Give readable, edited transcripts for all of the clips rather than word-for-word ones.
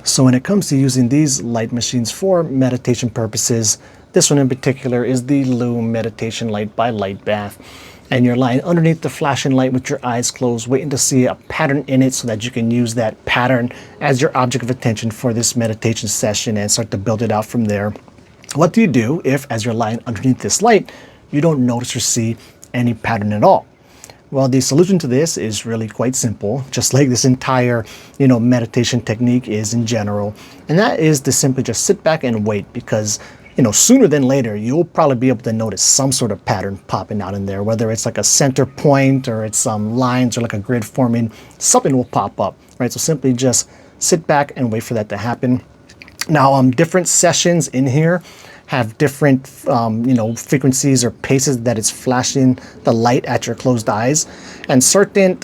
So when it comes to using these light machines for meditation purposes, this one in particular is the Lume Meditation Light by Light Bath. And you're lying underneath the flashing light with your eyes closed, waiting to see a pattern in it so that you can use that pattern as your object of attention for this meditation session and start to build it out from there. What do you do if, as you're lying underneath this light, you don't notice or see any pattern at all? Well, the solution to this is really quite simple, just like this entire, meditation technique is in general. And that is to simply just sit back and wait, because, sooner than later, you'll probably be able to notice some sort of pattern popping out in there, whether it's like a center point or it's some lines or like a grid forming, something will pop up, right? So simply just sit back and wait for that to happen. Now, different sessions in here have different, frequencies or paces that it's flashing the light at your closed eyes. And certain,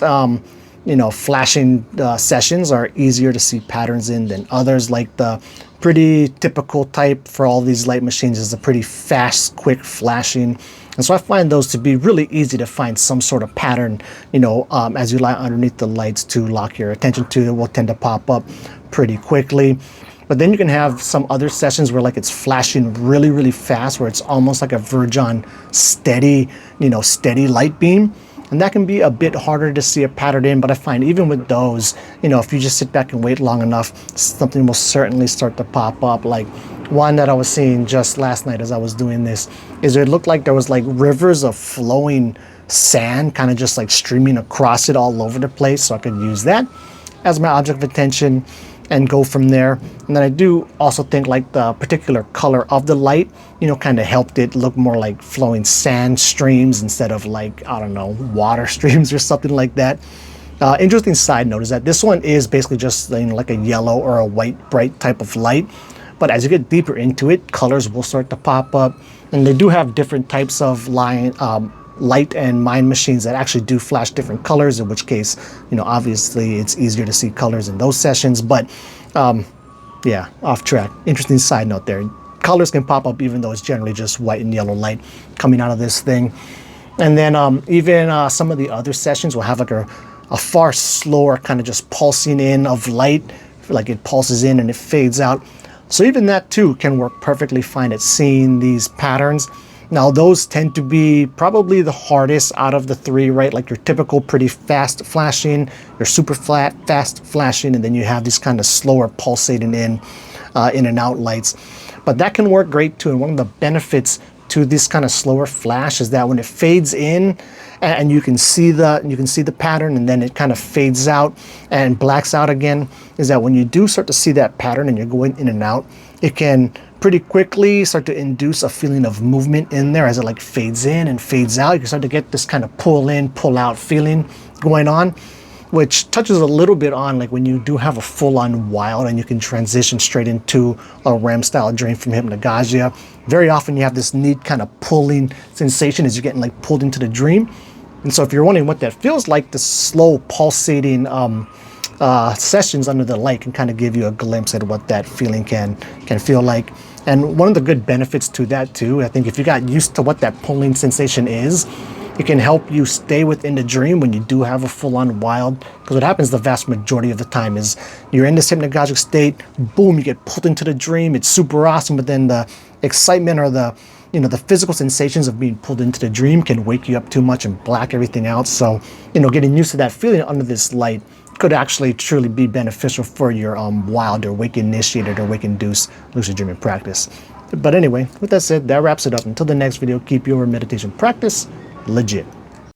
flashing sessions are easier to see patterns in than others. Like the pretty typical type for all these light machines is a pretty fast, quick flashing. And so I find those to be really easy to find some sort of pattern, as you lie underneath the lights to lock your attention to. It will tend to pop up pretty quickly. But then you can have some other sessions where like it's flashing really, really fast, where it's almost like a verge on steady, steady light beam. And that can be a bit harder to see a pattern in, but I find even with those, if you just sit back and wait long enough, something will certainly start to pop up. Like one that I was seeing just last night as I was doing this, is it looked like there was like rivers of flowing sand kind of just like streaming across it all over the place. So I could use that as my object of attention and go from there. And then I do also think like the particular color of the light, kind of helped it look more like flowing sand streams instead of like, I don't know, water streams or something like that. Interesting side note is that this one is basically just like a yellow or a white bright type of light. But as you get deeper into it, colors will start to pop up. And they do have different types of light and mind machines that actually do flash different colors, in which case, obviously it's easier to see colors in those sessions. But yeah, off track. Interesting side note there. Colors can pop up even though it's generally just white and yellow light coming out of this thing. And then even some of the other sessions will have like a far slower kind of just pulsing in of light, like it pulses in and it fades out. So even that too can work perfectly fine at seeing these patterns. Now those tend to be probably the hardest out of the three, right? Like your typical pretty fast flashing, your super fast flashing, and then you have these kind of slower pulsating in and out lights. But that can work great too. And one of the benefits to this kind of slower flash is that when it fades in and you can see the pattern, and then it kind of fades out and blacks out again, is that when you do start to see that pattern and you're going in and out, it can pretty quickly start to induce a feeling of movement in there as it like fades in and fades out. You can start to get this kind of pull in, pull out feeling going on, which touches a little bit on like when you do have a full-on wild and you can transition straight into a REM style dream from hypnagogia. Very often you have this neat kind of pulling sensation as you're getting like pulled into the dream. And so if you're wondering what that feels like, the slow pulsating sessions under the light can kind of give you a glimpse at what that feeling can feel like. And one of the good benefits to that too, I think if you got used to what that pulling sensation is, it can help you stay within the dream when you do have a full-on wild. Because what happens the vast majority of the time is you're in this hypnagogic state, boom, you get pulled into the dream, it's super awesome, but then the excitement or the physical sensations of being pulled into the dream can wake you up too much and black everything out. So, getting used to that feeling under this light could actually truly be beneficial for your wild or wake initiated or wake induced lucid dreaming practice. But anyway, with that said, that wraps it up. Until the next video, keep your meditation practice legit.